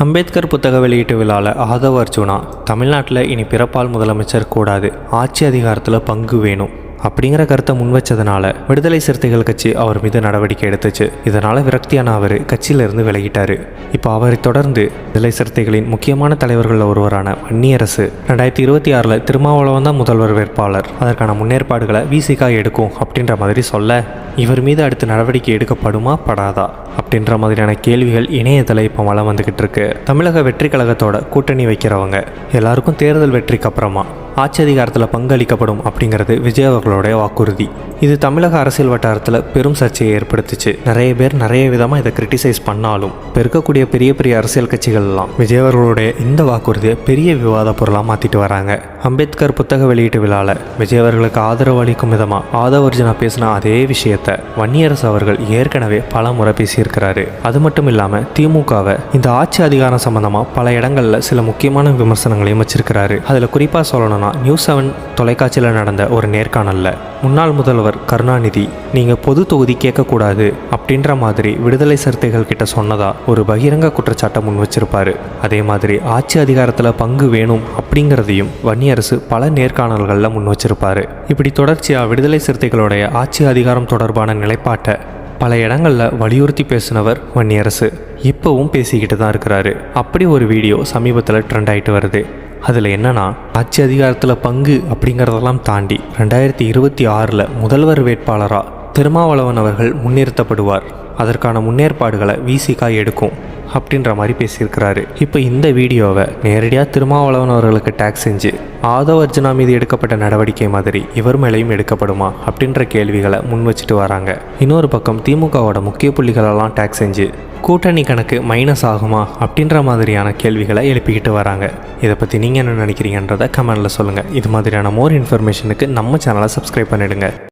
அம்பேத்கர் புத்தக வெளியீட்டு விழாவில் ஆதவ் அர்ஜுனா தமிழ்நாட்டில் இனி பிறப்பால் முதலமைச்சர் கூடாது, ஆட்சி அதிகாரத்தில் பங்கு வேணும் அப்படிங்கிற கருத்தை முன்வச்சதுனால விடுதலை சிறுத்தைகள் கட்சி அவர் மீது நடவடிக்கை எடுத்துச்சு. இதனால் விரக்தியான அவர் கட்சியிலிருந்து விலகிட்டார். இப்போ அவரை தொடர்ந்து விடுதலை சிறுத்தைகளின் முக்கியமான தலைவர்களில் ஒருவரான வன்னியரசு 2026 திருமாவளவன் தான் முதல்வர் வேட்பாளர், அதற்கான முன்னேற்பாடுகளை விசிகா எடுக்கும் அப்படின்ற மாதிரி சொல்ல, இவர் மீது அடுத்து நடவடிக்கை எடுக்கப்படுமா படாதா அப்படின்ற மாதிரியான கேள்விகள் இணையத்தில் இப்போ வளம் வந்துக்கிட்டு இருக்கு. தமிழக வெற்றி கழகத்தோட கூட்டணி வைக்கிறவங்க எல்லாருக்கும் தேர்தல் வெற்றிக்கு அப்புறமா ஆட்சி அதிகாரத்தில் பங்களிக்கப்படும் அப்படிங்கிறது விஜய் அவர்களுடைய வாக்குறுதி. இது தமிழக அரசியல் வட்டாரத்தில் பெரும் சர்ச்சையை ஏற்படுத்துச்சு. நிறைய பேர் நிறைய விதமாக இதை கிரிட்டிசைஸ் பண்ணாலும் இப்போ இருக்கக்கூடிய பெரிய பெரிய அரசியல் கட்சிகள்லாம் விஜய் அவர்களுடைய இந்த வாக்குறுதியை பெரிய விவாத பொருளாக மாற்றிட்டு வராங்க. அம்பேத்கர் புத்தக வெளியீட்டு விழாவில் விஜய் அவர்களுக்கு ஆதரவு அளிக்கும் விதமாக ஆதவ் அர்ஜுனா பேசின அதே விஷயத்தை வன்னியரசு அவர்கள் ஏற்கனவே பல முறை பேசியிருக்கிறாரு. அது மட்டும் இல்லாமல் திமுகவை இந்த ஆட்சி அதிகாரம் சம்பந்தமாக பல இடங்களில் சில முக்கியமான விமர்சனங்களையும் வச்சிருக்கிறாரு. அதில் குறிப்பாக சொல்லணும்னா நியூஸ் 7 தொலைக்காட்சியில் நடந்த ஒரு நேர்காணல்ல முன்னாள் முதல்வர் கருணாநிதி நீங்கள் பொது தொகுதி கேட்கக்கூடாது அப்படின்ற மாதிரி விடுதலை சிறுத்தைகள் கிட்ட சொன்னதா ஒரு பகிரங்க குற்றச்சாட்டை முன் வச்சிருப்பாரு. அதே மாதிரி ஆட்சி அதிகாரத்தில் பங்கு வேணும் அப்படிங்கிறதையும் வன்னியரசு பல நேர்காணல்களில் முன் வச்சிருப்பாரு. இப்படி தொடர்ச்சியாக விடுதலை சிறுத்தைகளுடைய ஆட்சி அதிகாரம் தொடர்பான நிலைப்பாட்டை பல இடங்களில் வலியுறுத்தி பேசினவர் வன்னியரசு இப்போவும் பேசிக்கிட்டு தான் இருக்கிறாரு. அப்படி ஒரு வீடியோ சமீபத்தில் ட்ரெண்ட் ஆகிட்டு வருது. அதில் என்னன்னா, ஆட்சி அதிகாரத்தில் பங்கு அப்படிங்கிறதெல்லாம் தாண்டி 2026 முதல்வர் வேட்பாளராக திருமாவளவன் அவர்கள் முன்னிறுத்தப்படுவார், அதற்கான முன்னேற்பாடுகளை விசிகா எடுக்கும் அப்படின்ற மாதிரி பேசியிருக்கிறாரு. இப்போ இந்த வீடியோவை நேரடியாக திருமாவளவன் அவர்களுக்கு டேக் செஞ்சு ஆதவ் அர்ஜுனா மீது எடுக்கப்பட்ட நடவடிக்கை மாதிரி இவர் மேலேயும் எடுக்கப்படுமா அப்படின்ற கேள்விகளை முன் வச்சுட்டு வராங்க. இன்னொரு பக்கம் திமுகவோட முக்கிய புள்ளிகளெல்லாம் டேக் செஞ்சு கூட்டணி கணக்கு மைனஸ் ஆகுமா அப்படின்ற மாதிரியான கேள்விகளை எழுப்பிக்கிட்டு வராங்க. இதை பற்றி நீங்கள் என்ன நினைக்கிறீங்கன்றதை கமெண்டில் சொல்லுங்கள். இது மாதிரியான மோர் இன்ஃபர்மேஷனுக்கு நம்ம சேனலை சப்ஸ்கிரைப் பண்ணிவிடுங்க.